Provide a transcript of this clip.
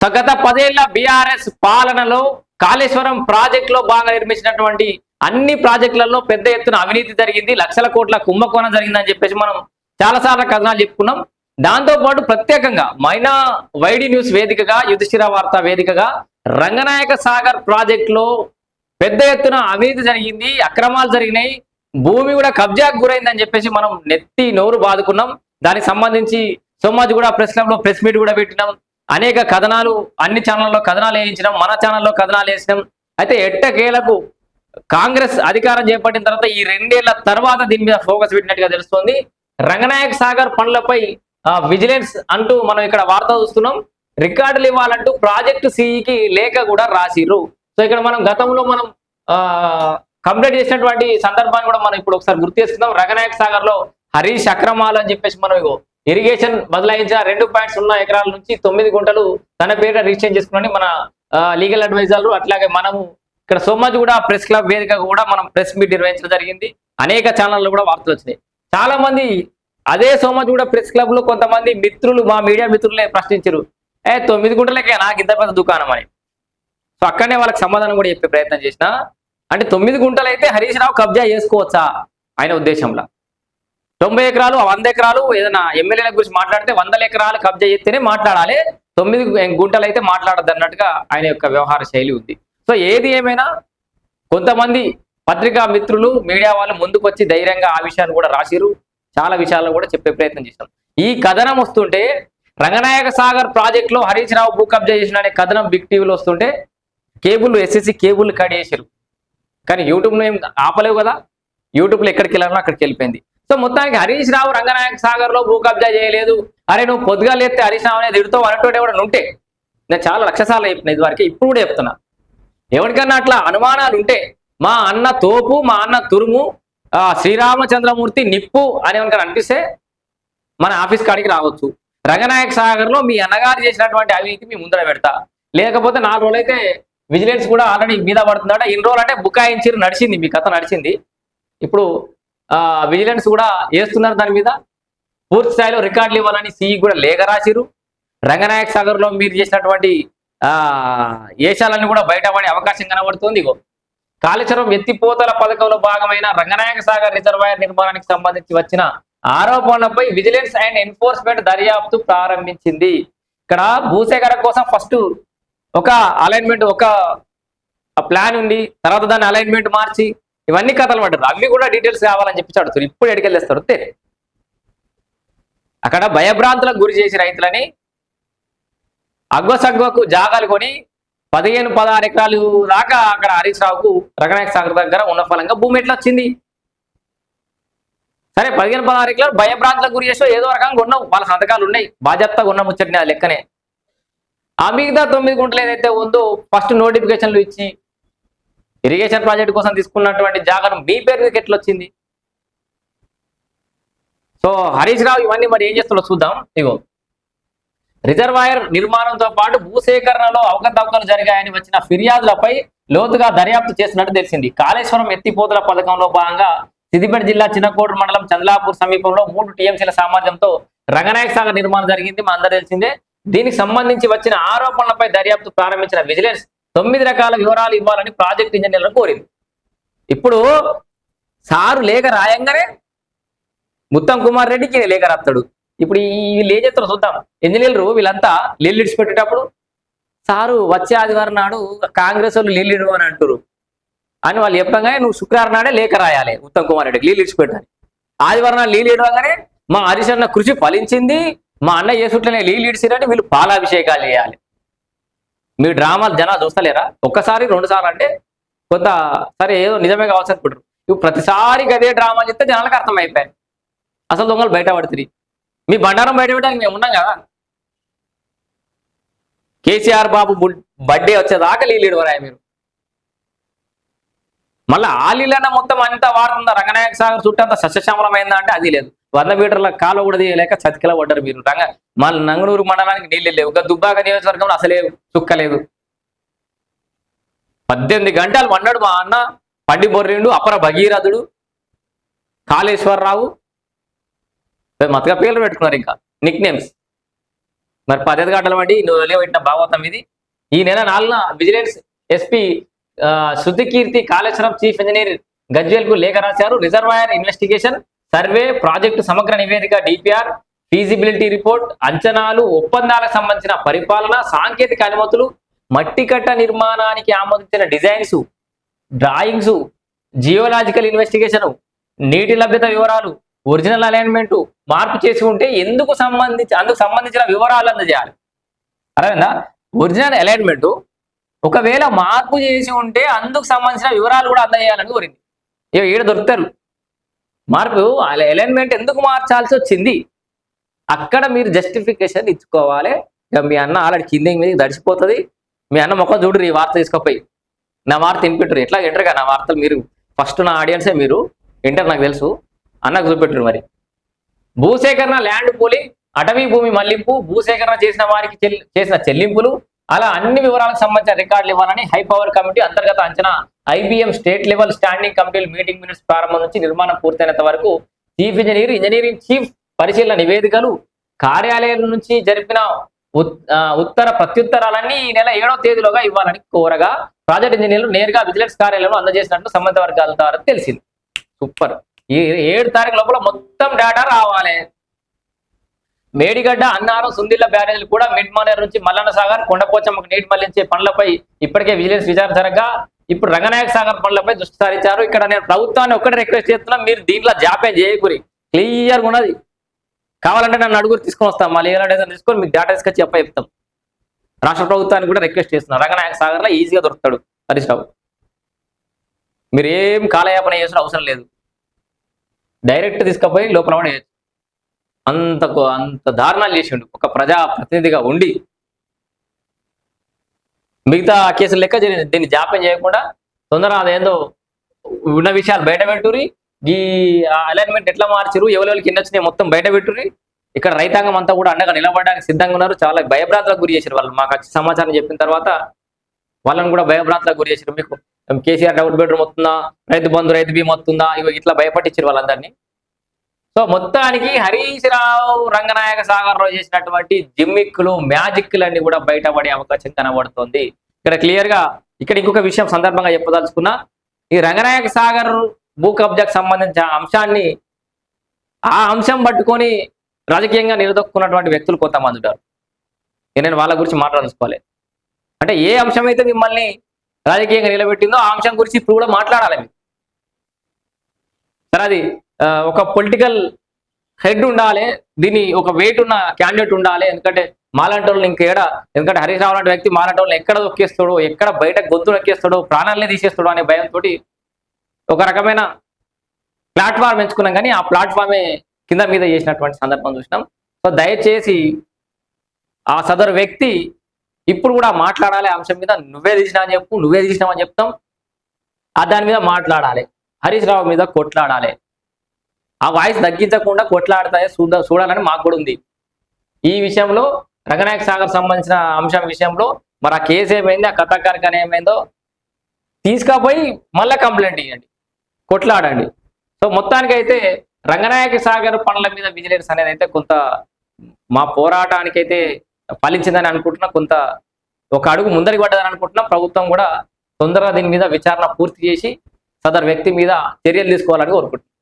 గత 10 ఏళ్ల బీఆర్ఎస్ పాలనలో కాళేశ్వరం ప్రాజెక్టులో భాగంగా నిర్మించినటువంటి అన్ని ప్రాజెక్టులలో పెద్ద ఎత్తున అవినీతి జరిగింది, లక్షల కోట్ల కుంభకోణం జరిగిందని చెప్పేసి మనం చాలాసార్లు కథనాలు చెప్పుకున్నాం. దాంతోపాటు ప్రత్యేకంగా మైనా వైడి న్యూస్ వేదికగా, యుధిష్ఠిర వార్త వేదికగా రంగనాయక సాగర్ ప్రాజెక్టులో పెద్ద ఎత్తున అవినీతి జరిగింది, అక్రమాలు జరిగినాయి, భూమి కూడా కబ్జాకు గురైందని చెప్పేసి మనం నెత్తి నోరు బాదుకున్నాం. దానికి సంబంధించి సోమాజి కూడా ప్రెస్ క్లబ్ లో ప్రెస్ మీట్ కూడా పెట్టినాం. అనేక కథనాలు అన్ని ఛానల్లో కథనాలు వేయించినాం, మన ఛానల్లో కథనాలు వేసినాం. అయితే ఎట్టకేలకు కాంగ్రెస్ అధికారం చేపట్టిన తర్వాత ఈ 2 ఏళ్ల తర్వాత దీని మీద ఫోకస్ పెట్టినట్టుగా తెలుస్తోంది. రంగనాయక సాగర్ పనులపై విజిలెన్స్ అంటూ మనం ఇక్కడ వార్త చూస్తున్నాం. రికార్డులు ఇవ్వాలంటూ ప్రాజెక్టు సిఈకి లేఖ కూడా రాసిర్రు. సో ఇక్కడ మనం గతంలో మనం కంప్లీట్ చేసినటువంటి సందర్భాన్ని కూడా మనం ఇప్పుడు ఒకసారి గుర్తు చేసుకుందాం. రంగనాయక సాగర్ లో హరీష్ అక్రమాలు అని చెప్పేసి మనం ఇరిగేషన్ బదలాయించిన 2.0 ఎకరాల నుంచి 9 గుంటలు తన పేరు రిజిస్టర్ చేసుకుని మన లీగల్ అడ్వైజర్లు, అట్లాగే మనము ఇక్కడ సోమాజి కూడా ప్రెస్ క్లబ్ వేదిక కూడా మనం ప్రెస్ మీట్ నిర్వహించడం జరిగింది. అనేక ఛానల్లో కూడా వార్తలు వచ్చినాయి. చాలా మంది అదే సోమాజి కూడా ప్రెస్ క్లబ్ లో కొంతమంది మిత్రులు, మా మీడియా మిత్రులే ప్రశ్నించారు, 9 గుంటలకే నాకు ఇంత పెద్ద దుకాణం అని. సో అక్కడనే వాళ్ళకి సమాధానం కూడా చెప్పే ప్రయత్నం చేసిన. అంటే 9 గుంటలు అయితే హరీష్ రావు కబ్జా చేసుకోవచ్చా ఆయన ఉద్దేశంలో? 90 ఎకరాలు 100 ఎకరాలు ఏదైనా ఎమ్మెల్యేల గురించి మాట్లాడితే 100 ఎకరాలు కబ్జా చేస్తేనే మాట్లాడాలి, 9 గుంటలు అయితే మాట్లాడద్దు అన్నట్టుగా ఆయన యొక్క వ్యవహార శైలి ఉంది. సో ఏది ఏమైనా కొంతమంది పత్రికా మిత్రులు, మీడియా వాళ్ళు ముందుకు వచ్చి ధైర్యంగా ఆ విషయాన్ని కూడా రాసిరు. చాలా విషయాల్లో కూడా చెప్పే ప్రయత్నం చేశాం. ఈ కథనం వస్తుంటే రంగనాయక సాగర్ ప్రాజెక్ట్ లో హరీష్ రావు భూ కబ్జా చేసిన అనే కథనం బిగ్ టీవీలో వస్తుంటే కేబుల్ ఎస్ఎస్సి కేబుల్ కట్ చేశారు. కానీ యూట్యూబ్లో ఏం ఆపలేవు కదా, యూట్యూబ్లో ఎక్కడికి వెళ్ళాలన్నా అక్కడికి వెళ్ళిపోయింది. సో మొత్తానికి హరీష్ రావు రంగనాయక సాగర్ లో భూ కబ్జా చేయలేదు, అరే నువ్వు పొద్దుగా లేస్తే హరీష్ రావు అనేది తిడుతావు అన్నట్టు ఎవడన్నా ఉంటే, నేను చాలా లక్షసార్లు చెప్పిన ఇది వరకు, ఇప్పుడు కూడా చెప్తున్నా, ఎవరికన్నా అట్లా అనుమానాలు ఉంటే మా అన్న తోపు, మా అన్న తురుము, శ్రీరామచంద్రమూర్తి నిప్పు అని ఎవరికైనా అనిపిస్తే మన ఆఫీస్ కాడికి రావచ్చు. రంగనాయక సాగర్ లో మీ అన్నగారు చేసినటువంటి అవినీతి మీ ముందర పెడతా, లేకపోతే 4 రోజులు అయితే విజిలెన్స్ కూడా ఆల్రెడీ మీద పడుతుందట. ఇన్ని రోజులు అంటే బుకాయించిరు, నడిచింది, మీ కథ నడిచింది. ఇప్పుడు విజిలెన్స్ కూడా వేస్తున్నారు దాని మీద. పూర్తి స్థాయిలో రికార్డులు ఇవ్వాలని సిఈ కూడా లేఖ రాసిరు. రంగనాయక సాగర్ లో మీరు చేసినటువంటి ఏషాలన్నీ కూడా బయటపడే అవకాశం కనబడుతుంది. కాళేశ్వరం ఎత్తిపోతల పథకంలో భాగమైన రంగనాయక సాగర్ రిజర్వాయర్ నిర్మాణానికి సంబంధించి వచ్చిన ఆరోపణలపై విజిలెన్స్ అండ్ ఎన్ఫోర్స్మెంట్ దర్యాప్తు ప్రారంభించింది. ఇక్కడ భూసేకరణ కోసం ఫస్ట్ ఒక అలైన్మెంట్, ఒక ప్లాన్ ఉంది, తర్వాత దాన్ని అలైన్మెంట్ మార్చి ఇవన్నీ కథలు పడ్డారు. అవి కూడా డీటెయిల్స్ కావాలని చెప్పి అడుగుతారు. ఇప్పుడు ఎడికెళ్ళేస్తారు. అక్కడ భయభ్రాంతులకు గురి చేసి రైతులని అగ్వసగ్వకు జాగాలు కొని 15-16 ఎకరాలు దాకా అక్కడ హరీష్ రావుకు రంగనాయక సాగర్ దగ్గర ఉన్న ఫలంగా భూమి ఎట్లా వచ్చింది? సరే 15-16 ఎకరాలు భయభ్రాంతులకు గురి చేసో ఏదో రకంగా కొన్నావు, వాళ్ళ సంతకాలు ఉన్నాయి, బాధ్యతగా ఉన్న ముచ్చటిని అది లెక్కనే. ఆ మిగతా 9 గుంటలు ఏదైతే ఉందో ఫస్ట్ నోటిఫికేషన్లు ఇచ్చి ఇరిగేషన్ ప్రాజెక్ట్ కోసం తీసుకున్నటువంటి జాగాను మీ పేరు మీకు ఎట్లా వచ్చింది? సో హరీష్ రావు ఇవన్నీ మరి ఏం చేస్తుందో చూద్దాం. రిజర్వాయర్ నిర్మాణంతో పాటు భూసేకరణలో అవకతవకలు జరిగాయని వచ్చిన ఫిర్యాదులపై లోతుగా దర్యాప్తు చేసినట్టు తెలిసింది. కాళేశ్వరం ఎత్తిపోతల పథకంలో భాగంగా సిద్దిపేట జిల్లా చిన్నకోడు మండలం చంద్లాపూర్ సమీపంలో 3 టీఎంసీల సామర్థ్యంతో రంగనాయక సాగర్ నిర్మాణం జరిగింది, మా అందరూ తెలిసిందే. దీనికి సంబంధించి వచ్చిన ఆరోపణలపై దర్యాప్తు ప్రారంభించిన విజిలెన్స్ 9 రకాల వివరాలు ఇవ్వాలని ప్రాజెక్ట్ ఇంజనీర్లను కోరింది. ఇప్పుడు సారు లేఖ రాయంగానే ఉత్తమ్ కుమార్ రెడ్డికి లేఖ రాస్తాడు. ఇప్పుడు వీళ్ళు ఏం చేస్తారో చూద్దాం. ఇంజనీర్లు వీళ్ళంతా లీళ్ళు ఇడిచిపెట్టేటప్పుడు సారు వచ్చే ఆదివారం నాడు కాంగ్రెస్ వాళ్ళు లీళ్ళు ఇడు అని అంటారు అని వాళ్ళు చెప్పగానే నువ్వు శుక్రవారం నాడే లేఖ రాయాలి ఉత్తమ్ కుమార్ రెడ్డికి లీళ్ళు ఇడిచిపెట్టాలి. ఆదివారం నాడు లీళ్ళు ఇడవగానే మా హరీష్ అన్న కృషి ఫలించింది, మా అన్న చేసుట్లనే లీళ్ళు ఇడిచిరని వీళ్ళు పాలాభిషేకాలు చేయాలి. మీ డ్రామాలు జనాలు చూస్తలేరా? ఒక్కసారి 2 సార్లు అంటే కొంత సరే ఏదో నిజమే కావచ్చు అనుకుంటారు. ఇప్పుడు ప్రతిసారి అదే డ్రామాలు చెప్తే జనాలకు అర్థమైపోయాయి, అసలు దొంగలు బయట పడుతుంది. మీ బండారం బయట పెట్టడానికి మేము ఉన్నాం కదా. కేసీఆర్ బాబు బర్త్డే వచ్చేదాకా లీళ్ళు ఇడవరాయ మీరు. మళ్ళీ ఆ లీలన్న మొత్తం అంతా వాడుతుందా? రంగనాయక సాగర్ చుట్టంతా సస్యశ్యామలమైందా అంటే అది లేదు. 100 మీటర్ల కాలువ కూడా తీయలేక చతికిల పడ్డారు మీరు. మళ్ళీ నంగనూరు మండలానికి నీళ్ళు లేవు, దుబ్బాక నియోజకవర్గంలో అసలే చుక్కలేదు. 18 గంటలు పడ్డాడు మా అన్న, పండి బొర్రెండు, అపర భగీరథుడు, కాళేశ్వరరావు, మతగా పేర్లు పెట్టుకున్నారు, ఇంకా నిక్ నేమ్స్. మరి పద్ధతి గంటల వంటి నువ్వు పెట్టిన భాగవతం ఇది. ఈ నెల 4న vigilance SP Shrutikeerthi Kaleshwaram chief engineer Gajwel కు లేఖ రాశారు. రిజర్వాయర్ ఇన్వెస్టిగేషన్, సర్వే, ప్రాజెక్టు సమగ్ర నివేదిక, డిపిఆర్, ఫీజిబిలిటీ రిపోర్ట్, అంచనాలు, ఒప్పందాలకు సంబంధించిన పరిపాలన, సాంకేతిక అనుమతులు, మట్టి కట్ట నిర్మాణానికి ఆమోదించిన డిజైన్స్, డ్రాయింగ్స్, జియోలాజికల్ ఇన్వెస్టిగేషన్, నీటి లభ్యత వివరాలు, ఒరిజినల్ అలైన్మెంట్ మార్పు చేసి ఉంటే అందుకు సంబంధించిన వివరాలు అందజేయాలి. అర్థమైందా? ఒరిజినల్ అలైన్మెంట్ ఒకవేళ మార్పు చేసి ఉంటే అందుకు సంబంధించిన వివరాలు కూడా అందజేయాలని కోరింది. ఈడ దొరుకుతారు మార్పు అలైన్మెంట్ ఎందుకు మార్చాల్సి వచ్చింది, అక్కడ మీరు జస్టిఫికేషన్ ఇచ్చుకోవాలి. ఇక మీ అన్న ఆల్రెడీ కింద మీద దడిచిపోతుంది. మీ అన్న మొక్క చూడరు ఈ వార్త తీసుకోపోయి నా వార్త వినిపెట్టరు. ఎట్లా వింటారు కదా నా వార్తలు మీరు. ఫస్ట్ నా ఆడియన్సే మీరు వింటారు, నాకు తెలుసు. అన్నకు చూపెట్టరు. మరి భూసేకరణ, ల్యాండ్ పూలింగ్, అటవీ భూమి మళ్లింపు, భూసేకరణ చేసిన వారికి చేసిన చెల్లింపులు, అలా అన్ని వివరాలకు సంబంధించిన రికార్డులు ఇవ్వాలని హై పవర్ కమిటీ అంతర్గత అంచనా ఐబీఎం స్టేట్ లెవెల్ స్టాండింగ్ కమిటీలు మీటింగ్ మినిట్స్ ప్రారంభం నుంచి నిర్మాణం పూర్తయినంత వరకు చీఫ్ ఇంజనీర్, ఇంజనీరింగ్ చీఫ్ పరిశీలన నివేదికలు, కార్యాలయం నుంచి జరిపిన ఉత్తర ప్రత్యుత్తరాలన్నీ ఈ నెల 7వ తేదీలోగా ఇవ్వాలని కోరగా ప్రాజెక్ట్ ఇంజనీర్లు నేరుగా విజిలెన్స్ కార్యాలయంలో అందజేసినట్టు సంబంధిత వర్గాల ద్వారా తెలిసింది. సూపర్. ఈ 7 తారీఖు లోపల మొత్తం డేటా రావాలి. మేడిగడ్డ, అన్నారం, సుందిళ్ల బ్యారేజీలు కూడా మిడ్ మానేర్ నుంచి మల్లన్న సాగర్, కొండపోచమ్మకు నీటి మళ్లించే పనులపై ఇప్పటికే విజిలెన్స్ విచారణ జరగగా ఇప్పుడు రంగనాయక సాగర్ పనులపై దృష్టి సారించారు. ఇక్కడ నేను ప్రభుత్వాన్ని ఒక్కటి రిక్వెస్ట్ చేస్తున్నా, మీరు దీంట్లో జాప్యం చేయకూరి. క్లియర్గా ఉన్నది. కావాలంటే నన్ను అడుగురు తీసుకొని వస్తాం, మళ్ళీ ఏదైనా తీసుకొని మీకు డేటా తీసుకొచ్చి చెప్తాం. రాష్ట్ర ప్రభుత్వాన్ని కూడా రిక్వెస్ట్ చేస్తున్నాం, రంగనాయక సాగర్లో ఈజీగా దొరుకుతాడు హరీష్ రావు. మీరు ఏం కాలయాపన చేసిన అవసరం లేదు, డైరెక్ట్ తీసుకుపోయి లోపల కూడా అంత దారుణాలు చేసిండు ఒక ప్రజా ప్రతినిధిగా ఉండి. మిగతా కేసులు లెక్క దీన్ని జాప్యం చేయకుండా తొందరగా అదేందో ఉన్న విషయాలు బయట పెట్టుర్రి. ఈ అలైన్మెంట్ ఎట్లా మార్చిరు, ఎవరెవరికి ఎన్ని వచ్చినాయి మొత్తం బయట పెట్టుర్రి. ఇక్కడ రైతాంగం అంతా కూడా అండగా నిలబడడానికి సిద్ధంగా ఉన్నారు. చాలా భయభ్రాంతులకు గురి చేశారు వాళ్ళు. మాకు వచ్చి సమాచారం చెప్పిన తర్వాత వాళ్ళని కూడా భయభ్రాంతులకు గురి చేశారు. మీకు కేసీఆర్ డబుల్ బెడ్రూమ్ వస్తుందా, రైతు బంధు, రైతు బీమా వస్తుందా, ఇవి ఇట్లా భయపట్టించారు వాళ్ళందరినీ. సో మొత్తానికి హరీష్ రావు రంగనాయక సాగర్ లో చేసినటువంటి జిమ్మిక్కులు, మ్యాజిక్లు అన్ని కూడా బయటపడే అవకాశం కనబడుతుంది. ఇక్కడ క్లియర్ గా ఇక్కడ ఇంకొక విషయం సందర్భంగా చెప్పదలుచుకున్నా, ఈ రంగనాయక సాగర్ భూ కబ్జాకు సంబంధించిన అంశాన్ని ఆ అంశం పట్టుకొని రాజకీయంగా నిలదొక్కున్నటువంటి వ్యక్తులు కొంతమంది ఉంటారు. నేను వాళ్ళ గురించి మాట్లాడుకోవాలి. అంటే ఏ అంశం అయితే మిమ్మల్ని రాజకీయంగా నిలబెట్టిందో ఆ అంశం గురించి ఇప్పుడు కూడా మాట్లాడాలి మీరు. సరే, అది ఒక పొలిటికల్ హెడ్ ఉండాలి, దీన్ని ఒక వెయిట్ ఉన్న క్యాండిడేట్ ఉండాలి. ఎందుకంటే మాలాంటి వాళ్ళని ఇంకేడా, ఎందుకంటే హరీష్ రావు లాంటి వ్యక్తి మాలాంటి వాళ్ళని ఎక్కడ నొక్కేస్తాడో, ఎక్కడ బయట గొంతు నొక్కేస్తాడో, ప్రాణాలనే తీసేస్తాడో అనే భయంతో ఒక రకమైన ప్లాట్ఫామ్ ఎంచుకున్నాం. కానీ ఆ ప్లాట్ఫామే కింద మీద చేసినటువంటి సందర్భం చూసినాం. సో దయచేసి ఆ సదరు వ్యక్తి ఇప్పుడు కూడా మాట్లాడాలి. అంశం మీద నువ్వే తీసినా అని చెప్పు, నువ్వే తీసినామని చెప్తాం. దాని మీద మాట్లాడాలి. హరీష్ రావు మీద కొట్లాడాలి. ఆ వాయిస్ తగ్గించకుండా కొట్లాడతాయో చూడాలని మాకు కూడా ఉంది. ఈ విషయంలో రంగనాయక సాగర్ సంబంధించిన అంశం విషయంలో మరి ఆ కేసు ఏమైంది, ఆ కథాకారికన ఏమైందో తీసుకుపోయి మళ్ళీ కంప్లైంట్ ఇవ్వండి, కొట్లాడండి. సో మొత్తానికైతే రంగనాయక సాగర్ పనుల మీద విజిలెన్స్ అనేది అయితే కొంత మా పోరాటానికైతే ఫలించిందని అనుకుంటున్నా. కొంత ఒక అడుగు ముందరికి పడ్డదని అనుకుంటున్నా. ప్రభుత్వం కూడా తొందరగా దీని మీద విచారణ పూర్తి చేసి సదరు వ్యక్తి మీద చర్యలు తీసుకోవాలని కోరుకుంటున్నాం.